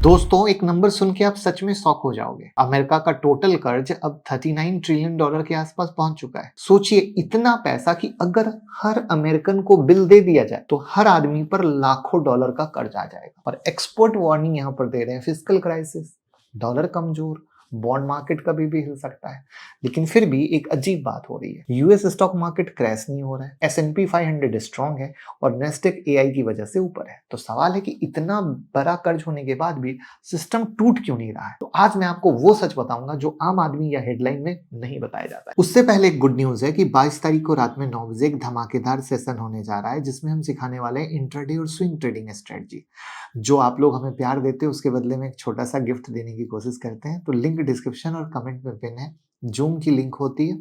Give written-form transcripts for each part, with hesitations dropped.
दोस्तों, एक नंबर सुन के आप सच में शॉक हो जाओगे। अमेरिका का टोटल कर्ज अब $39 ट्रिलियन के आसपास पहुंच चुका है। सोचिए, इतना पैसा कि अगर हर अमेरिकन को बिल दे दिया जाए तो हर आदमी पर लाखों डॉलर का कर्ज आ जाएगा। और एक्सपोर्ट वार्निंग यहां पर दे रहे हैं, फिस्कल क्राइसिस, डॉलर कमजोर, बॉन्ड मार्केट कभी भी हिल सकता है। लेकिन फिर भी एक अजीब बात हो रही है, यूएस स्टॉक मार्केट क्रैश नहीं हो रहा है, S&P 500 स्ट्रांग है और नेस्डेक AI की वजह से ऊपर है। तो सवाल है कि इतना बड़ा कर्ज होने के बाद भी सिस्टम टूट क्यों नहीं रहा है। तो आज मैं आपको वो सच बताऊंगा जो आम आदमी या हेडलाइन में नहीं बताया जाता है। उससे पहले एक गुड न्यूज है कि 22 तारीख को रात में 9 बजे एक धमाकेदार सेशन होने जा रहा है, जिसमें हम सिखाने वाले हैं इंट्राडे और स्विंग ट्रेडिंग स्ट्रेटजी। जो आप लोग हमें प्यार देते हैं उसके बदले में एक छोटा सा गिफ्ट देने की कोशिश करते हैं। तो लिंक डिस्क्रिप्शन और कमेंट में पिन है, जूम की लिंक होती है,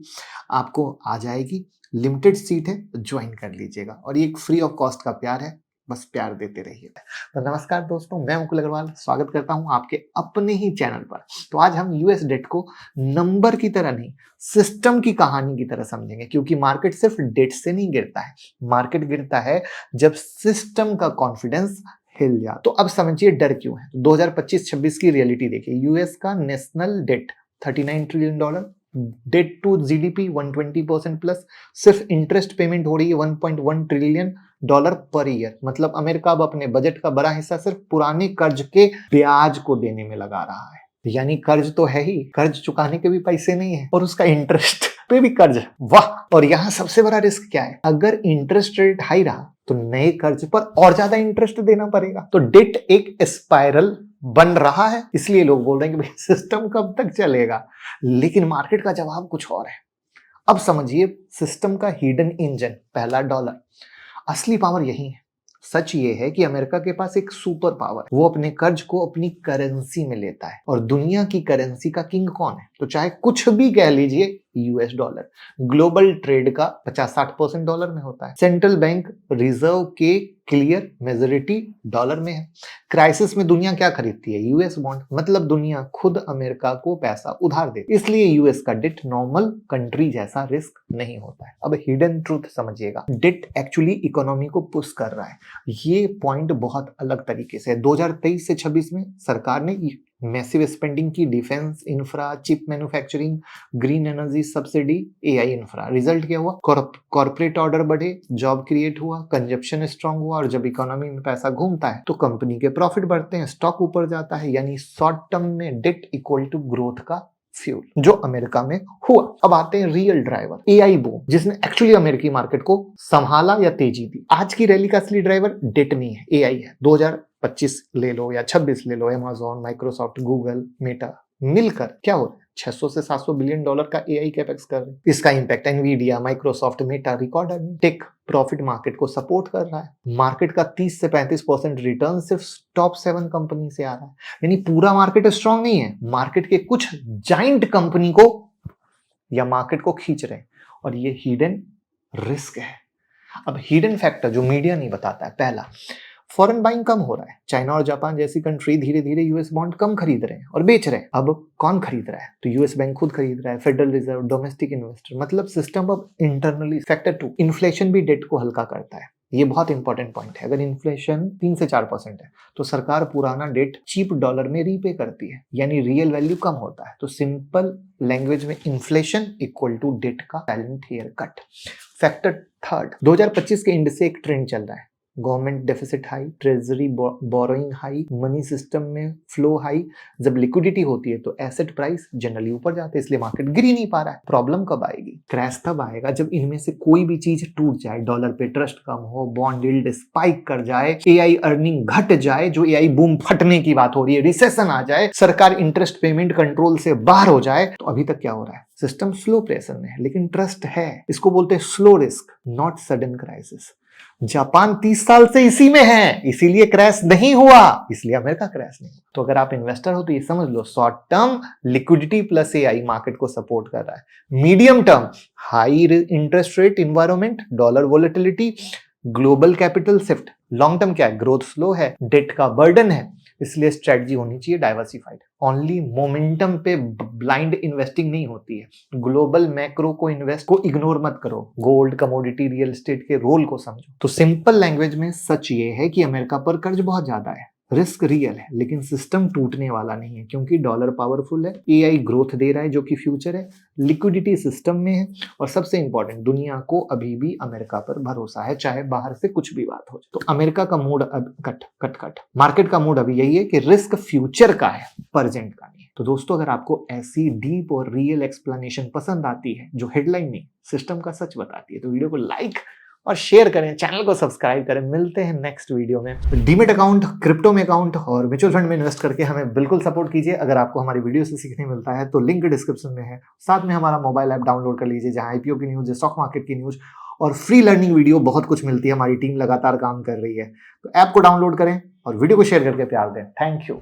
आपको आ जाएगी। लिमिटेड सीट है, ज्वाइन कर लीजिएगा और ये एक फ्री ऑफ कॉस्ट का प्यार है, बस प्यार देते रहिए। तो नमस्कार दोस्तों, मैं मुकुल अग्रवाल स्वागत करता हूं आपके अपने ही चैनल पर। तो आज हम यूएस डेट को नंबर की तरह नहीं, सिस्टम की कहानी की तरह समझेंगे, क्योंकि मार्केट सिर्फ डेट से नहीं गिरता है, मार्केट गिरता है जब सिस्टम का कॉन्फिडेंस हिल जा। तो अब समझिए डर क्यों है। 2025-26 की रियलिटी देखिए, यूएस का national debt $39 trillion, debt to GDP 120% plus, सिर्फ इंटरेस्ट पेमेंट हो रही है $1.1 ट्रिलियन पर ईयर। मतलब अमेरिका अब अपने बजट का बड़ा हिस्सा सिर्फ पुराने कर्ज के ब्याज को देने में लगा रहा है। यानी कर्ज तो है ही, कर्ज चुकाने के भी पैसे नहीं है और उसका इंटरेस्ट पे भी कर्ज। वाह! और यहाँ सबसे बड़ा रिस्क क्या है, अगर इंटरेस्ट रेट हाई रहा तो नए कर्ज पर और ज्यादा इंटरेस्ट देना पड़ेगा। तो डेट एक स्पाइरल बन रहा है। इसलिए लोग बोल रहे हैं कि भाई सिस्टम कब तक चलेगा, लेकिन मार्केट का जवाब कुछ और है। अब समझिए सिस्टम का हिडन इंजन, पहला डॉलर, असली पावर यही है। सच ये है कि अमेरिका के पास एक सुपर पावर है, वो अपने कर्ज को अपनी करेंसी में लेता है। और दुनिया की करेंसी का किंग कौन है? तो चाहे कुछ भी कह लीजिए, यूएस डॉलर। ग्लोबल ट्रेड का 50-60% डॉलर में होता है। सेंट्रल बैंक रिजर्व के क्लियर मेजोरिटी डॉलर में है। क्राइसिस में दुनिया क्या खरीदती है? US bond. मतलब दुनिया खुद अमेरिका को पैसा उधार देती है। इसलिए यूएस का डेट नॉर्मल कंट्री जैसा रिस्क नहीं होता है। अब हिडन ट्रूथ समझिएगा, डेट एक्चुअली इकोनॉमी को पुश कर रहा है। ये पॉइंट बहुत अलग तरीके से है। 2023 से 26 में सरकार ने मैसिव स्पेंडिंग की, defence infra, chip manufacturing, green energy subsidy, AI infra. Result क्या हुआ? कॉर्पोरेट ऑर्डर बढ़े, जॉब क्रिएट हुआ, कंजप्शन स्ट्रांग हुआ। और जब इकोनॉमी में पैसा घूमता है तो कंपनी के प्रॉफिट बढ़ते हैं, स्टॉक ऊपर जाता है। यानी शॉर्ट टर्म में डेट इक्वल टू ग्रोथ का फ्यूल, जो अमेरिका में हुआ। अब आते हैं रियल ड्राइवर, एआई बूम, जिसने एक्चुअली अमेरिकी मार्केट को संभाला या तेजी दी। आज की रैली का असली ड्राइवर डेट नहीं है, एआई है। 2025 ले लो या 26 ले लो, अमेजॉन, माइक्रोसॉफ्ट, गूगल, मेटा मिलकर क्या हो रहा है? 600 से 700 बिलियन डॉलर का एआई कैपेक्स कर रहे हैं। इसका impact Nvidia, Microsoft, Meta record है। टेक प्रॉफिट मार्केट को सपोर्ट कर रहा है। मार्केट का 30 से 35% रिटर्न सिर्फ टॉप 7 कंपनी से आ रहा है। यानी पूरा मार्केट स्ट्रांग नहीं है, मार्केट के कुछ जाइंट कंपनी को या मार्केट को खींच रहे हैं। और ये हिडन रिस्क है। अब हिडन फैक्टर जो मीडिया नहीं बताता है, पहला, फॉरेन बाइंग कम हो रहा है। चाइना और जापान जैसी कंट्री धीरे धीरे यूएस बॉन्ड कम खरीद रहे हैं और बेच रहे हैं। अब कौन खरीद रहा है? तो यूएस बैंक खुद खरीद रहा है, फेडरल रिजर्व, डोमेस्टिक इन्वेस्टर। मतलब सिस्टम अब इंटरनली। फैक्टर 2, इन्फ्लेशन भी डेट को हल्का करता है। ये बहुत इंपॉर्टेंट पॉइंट है। अगर इन्फ्लेशन 3 से 4% है तो सरकार पुराना डेट चीप डॉलर में रीपे करती है, यानी रियल वैल्यू कम होता है। तो सिंपल लैंग्वेज में इन्फ्लेशन इक्वल टू डेट का साइलेंट हेयर कट। फैक्टर 3, 2025 के एंड से एक ट्रेंड चल रहा है। Government deficit high, treasury borrowing high, money system में फ्लो हाई। जब लिक्विडिटी होती है तो एसेट प्राइस जनरली ऊपर जाते हैं, इसलिए मार्केट गिर ही नहीं पा रहा है। प्रॉब्लम कब आएगी? क्रैश तब आएगा जब इनमें से कोई भी चीज टूट जाए, डॉलर पे ट्रस्ट कम हो, बॉन्ड यील्ड स्पाइक कर जाए, एआई अर्निंग घट जाए, जो एआई बूम फटने की बात हो रही है, रिसेशन आ जाए, सरकार इंटरेस्ट पेमेंट कंट्रोल से बाहर हो जाए। तो अभी तक क्या हो रहा है? सिस्टम स्लो प्रेशर में है, लेकिन ट्रस्ट है। इसको बोलते हैं slow risk, not sudden crisis. Japan 30 साल से इसी में है, इसीलिए क्रैश नहीं हुआ, इसलिए अमेरिका क्रैश नहीं हुआ। तो अगर आप इन्वेस्टर हो तो ये समझ लो, short term liquidity plus AI market को सपोर्ट कर रहा है। Medium term high interest rate environment, dollar volatility, global capital shift. Long term क्या है? ग्रोथ स्लो है, डेट का बर्डन है, इसलिए स्ट्रेटजी होनी चाहिए डाइवर्सिफाइड। ओनली मोमेंटम पे ब्लाइंड इन्वेस्टिंग नहीं होती है। ग्लोबल मैक्रो को इन्वेस्ट को इग्नोर मत करो, गोल्ड, कमोडिटी, रियल एस्टेट के रोल को समझो। तो सिंपल लैंग्वेज में सच ये है कि अमेरिका पर कर्ज बहुत ज्यादा है, रिस्क रियल है लेकिन सिस्टम टूटने वाला नहीं है, क्योंकि डॉलर पावरफुल है, एआई ग्रोथ दे रहा है जो कि फ्यूचर है, लिक्विडिटी सिस्टम में है, और सबसे इंपॉर्टेंट दुनिया को अभी भी अमेरिका पर भरोसा है, चाहे बाहर से कुछ भी बात हो। तो अमेरिका का मूड अब कट मार्केट का मूड अभी यही है कि रिस्क फ्यूचर का है, प्रेजेंट का नहीं। तो दोस्तों, अगर आपको ऐसी डीप और रियल एक्सप्लेनेशन पसंद आती है जो हेडलाइन नहीं सिस्टम का सच बताती है, तो वीडियो को लाइक और शेयर करें, चैनल को सब्सक्राइब करें। मिलते हैं नेक्स्ट वीडियो में। डीमेट अकाउंट, क्रिप्टो में अकाउंट और म्यूचुअल फंड में इन्वेस्ट करके हमें बिल्कुल सपोर्ट कीजिए। अगर आपको हमारी वीडियो से सीखने मिलता है तो लिंक डिस्क्रिप्शन में है। साथ में हमारा मोबाइल ऐप डाउनलोड कर लीजिए जहां आईपीओ की न्यूज, स्टॉक मार्केट की न्यूज और फ्री लर्निंग वीडियो बहुत कुछ मिलती है। हमारी टीम लगातार काम कर रही है, तो ऐप को डाउनलोड करें और वीडियो को शेयर करके प्यार दें। Thank you.